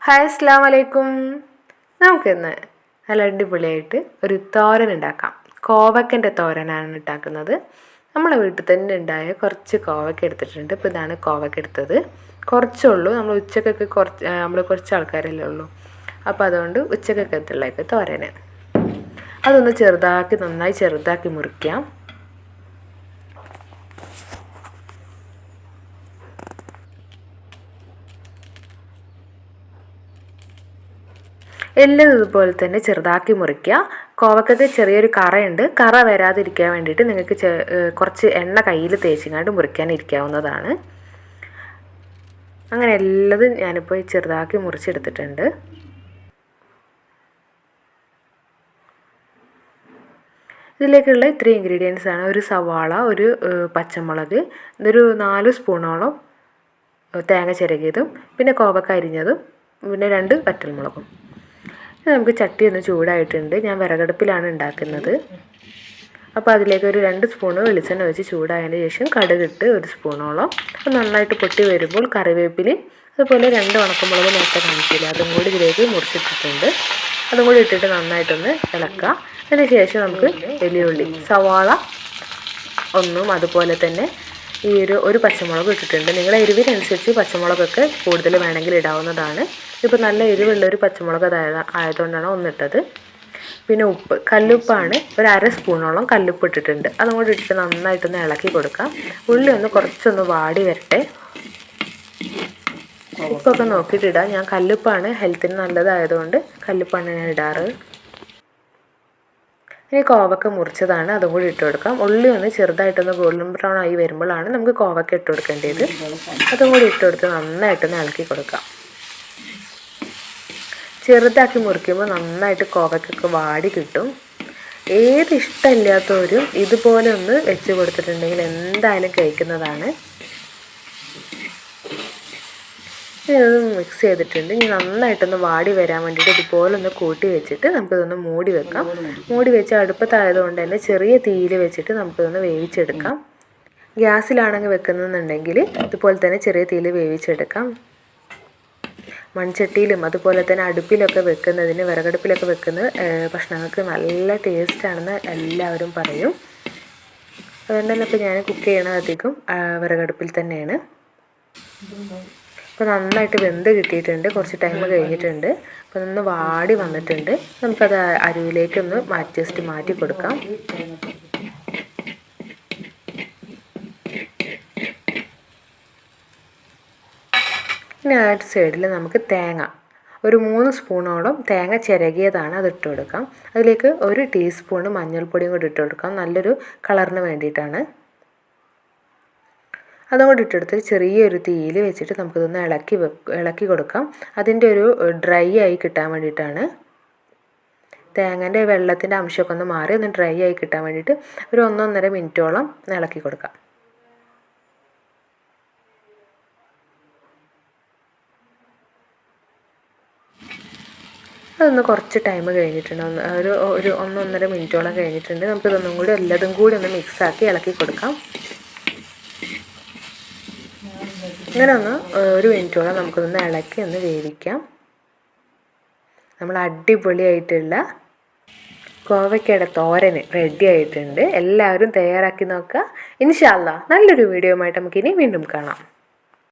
Hi അസ്സലാമു അലൈക്കും. നമുക്കിന്ന് നല്ല അടിപൊളിയായിട്ട് ഒരു തോരൻ ഉണ്ടാക്കാം. കോവക്കൻ്റെ തോരനാണ് ഉണ്ടാക്കുന്നത്. നമ്മളെ വീട്ടിൽ തന്നെ ഉണ്ടായ കുറച്ച് കോവക്ക എടുത്തിട്ടുണ്ട്. ഇപ്പോൾ ഇതാണ് കോവക്ക എടുത്തത്. കുറച്ചുള്ളൂ, നമ്മൾ ഉച്ചക്കൊക്കെ നമ്മൾ കുറച്ച് ആൾക്കാരല്ലേ ഉള്ളൂ. അപ്പോൾ അതുകൊണ്ട് ഉച്ചക്കൊക്കെ തോരന്. അതൊന്ന് നന്നായി ചെറുതാക്കി മുറിക്കാം. എല്ലാം ഇതുപോലെ തന്നെ ചെറുതാക്കി മുറിക്കുക. കോവക്കത്തിൽ ചെറിയൊരു കറയുണ്ട്. കറ വരാതിരിക്കാൻ വേണ്ടിയിട്ട് നിങ്ങൾക്ക് കുറച്ച് എണ്ണ കയ്യിൽ തേച്ചിങ്ങാണ്ട് മുറിക്കാനിരിക്കാവുന്നതാണ്. അങ്ങനെ എല്ലതും ഞാനിപ്പോൾ ചെറുതാക്കി മുറിച്ചെടുത്തിട്ടുണ്ട്. ഇതിലേക്കുള്ള ഇത്രയും ഇൻഗ്രീഡിയൻസ് ആണ്. ഒരു സവാള, ഒരു പച്ചമുളക്, ഇതൊരു 4 സ്പൂണോളം തേങ്ങ ചിരകിയതും, പിന്നെ കോവക്ക അരിഞ്ഞതും, പിന്നെ 2 വറ്റൽമുളകും. നമുക്ക് ചട്ടി ഒന്ന് ചൂടായിട്ടുണ്ട്. ഞാൻ വിറകടുപ്പിലാണ് ഉണ്ടാക്കുന്നത്. അപ്പോൾ അതിലേക്ക് ഒരു 2 സ്പൂണ് വെളിച്ചെണ്ണ ഒഴിച്ച് ചൂടായതിന് ശേഷം കടുകിട്ട് 1 സ്പൂണോളം. അത് നന്നായിട്ട് പൊട്ടി വരുമ്പോൾ കറിവേപ്പില, അതുപോലെ 2 ഉണക്കമുളക് നേരത്തെ കാണിച്ചില്ല, അതും കൂടി ഇതിലേക്ക് മുറിച്ചിട്ടിട്ടുണ്ട്. അതും കൂടി ഇട്ടിട്ട് നന്നായിട്ടൊന്ന് ഇളക്കുക. അതിന് ശേഷം നമുക്ക് വലിയുള്ളി, സവാള ഒന്നും, അതുപോലെ തന്നെ ഈ ഒരു പച്ചമുളക് ഇട്ടിട്ടുണ്ട്. നിങ്ങളുടെ എരിവിനനുസരിച്ച് പച്ചമുളകൊക്കെ കൂടുതൽ വേണമെങ്കിൽ ഇടാവുന്നതാണ്. ഇപ്പോൾ നല്ല എരിവുള്ളൊരു പച്ചമുളക് ആയതുകൊണ്ടാണ് ഒന്നിട്ടത്. പിന്നെ ഉപ്പ്, കല്ലുപ്പാണ്, ഒരു 1/2 സ്പൂണോളം കല്ലുപ്പ് ഇട്ടിട്ടുണ്ട്. അതും കൂടി ഇട്ടിട്ട് നന്നായിട്ടൊന്ന് ഇളക്കി കൊടുക്കാം. ഉള്ളി കുറച്ചൊന്ന് വാടി വരട്ടെ. ഉപ്പൊക്കെ നോക്കിയിട്ടിടാം. ഞാൻ കല്ലുപ്പാണ്, ഹെൽത്തിന് നല്ലതായതുകൊണ്ട് കല്ലുപ്പാണ് ഞാൻ ഇടാറ്. ഇനി കോവക്ക മുറിച്ചതാണ്, അതും കൂടി ഇട്ട് കൊടുക്കാം. ഉള്ളി ചെറുതായിട്ടൊന്ന് ഗോൾഡൻ ബ്രൗൺ ആയി വരുമ്പോഴാണ് നമുക്ക് കോവക്ക ഇട്ട് കൊടുക്കേണ്ടത്. അതും കൂടി ഇട്ട് കൊടുത്ത് നന്നായിട്ടൊന്ന് ഇളക്കി കൊടുക്കാം. ചെറുതാക്കി മുറിക്കുമ്പോൾ നന്നായിട്ട് കോവക്കൊക്കെ വാടി കിട്ടും. ഏത് ഇഷ്ടമില്ലാത്തവരും ഇതുപോലെ ഒന്ന് വെച്ച് കൊടുത്തിട്ടുണ്ടെങ്കിൽ എന്തായാലും കഴിക്കുന്നതാണ്. ഇതൊന്ന് മിക്സ് ചെയ്തിട്ടുണ്ട്. ഇനി നന്നായിട്ടൊന്ന് വാടി വരാൻ വേണ്ടിയിട്ട് ഇതുപോലെ ഒന്ന് കൂട്ടി വെച്ചിട്ട് നമുക്കിതൊന്ന് മൂടി വെക്കാം. മൂടി വെച്ച് അടുപ്പത്തായതുകൊണ്ട് തന്നെ ചെറിയ തീയിൽ വെച്ചിട്ട് നമുക്കിതൊന്ന് വേവിച്ചെടുക്കാം. ഗ്യാസിലാണെങ്കിൽ വെക്കുന്നുണ്ടെങ്കിൽ ഇതുപോലെ തന്നെ ചെറിയ തീയിൽ വേവിച്ചെടുക്കാം. മൺചട്ടിയിലും അതുപോലെ തന്നെ അടുപ്പിലൊക്കെ വെക്കുന്നതിന്, വിറകടുപ്പിലൊക്കെ വെക്കുന്ന ഭക്ഷണങ്ങൾക്ക് നല്ല ടേസ്റ്റാണെന്ന് എല്ലാവരും പറയും. അതുകൊണ്ട് തന്നെ ഇപ്പോൾ ഞാൻ കുക്ക് ചെയ്യണത് അധികം വിറകടുപ്പിൽ തന്നെയാണ്. അപ്പോൾ നന്നായിട്ട് വെന്ത് കിട്ടിയിട്ടുണ്ട്. കുറച്ച് ടൈം കഴിഞ്ഞിട്ടുണ്ട്. അപ്പോൾ ഒന്ന് വാടി വന്നിട്ടുണ്ട്. നമുക്കത് അരിയിലേക്കൊന്ന് മാറ്റി കൊടുക്കാം. ഇനി ആ സൈഡിൽ നമുക്ക് തേങ്ങ, ഒരു 3 സ്പൂണോളം തേങ്ങ ചിരകിയതാണ്, അത് ഇട്ട് കൊടുക്കാം. അതിലേക്ക് 1 ടീസ്പൂണ് മഞ്ഞൾപ്പൊടിയും കൂടി ഇട്ട് കൊടുക്കാം, നല്ലൊരു കളറിന് വേണ്ടിയിട്ടാണ്. അതും കൂടി ഇട്ടെടുത്ത് ചെറിയൊരു തീയിൽ വെച്ചിട്ട് നമുക്കിതൊന്ന് ഇളക്കി കൊടുക്കാം. അതിൻ്റെ ഒരു ഡ്രൈ ആയി കിട്ടാൻ വേണ്ടിയിട്ടാണ്. തേങ്ങൻ്റെ വെള്ളത്തിൻ്റെ അംശമൊക്കെ ഒന്ന് മാറി ഒന്ന് ഡ്രൈ ആയി കിട്ടാൻ വേണ്ടിയിട്ട് ഒരു 1-1.5 മിനിറ്റോളം ഇളക്കി കൊടുക്കാം. അതൊന്ന് കുറച്ച് ടൈം കഴിഞ്ഞിട്ടുണ്ട്. ഒരു 1-1.5 മിനിറ്റോളം കഴിഞ്ഞിട്ടുണ്ട്. നമുക്കിതൊന്നും കൂടി എല്ലാതും കൂടി ഒന്ന് മിക്സാക്കി ഇളക്കി കൊടുക്കാം. ഇങ്ങനെ ഒന്ന് 1 മിനിറ്റോളം നമുക്കൊന്ന് ഇളക്കി ഒന്ന് വേവിക്കാം. നമ്മൾ അടിപൊളിയായിട്ടുള്ള കോവക്കയുടെ തോരന് റെഡി ആയിട്ടുണ്ട്. എല്ലാവരും തയ്യാറാക്കി നോക്കുക. ഇൻഷാ അല്ലാഹ് നല്ലൊരു വീഡിയോ ആയിട്ട് നമുക്കിനി വീണ്ടും കാണാം.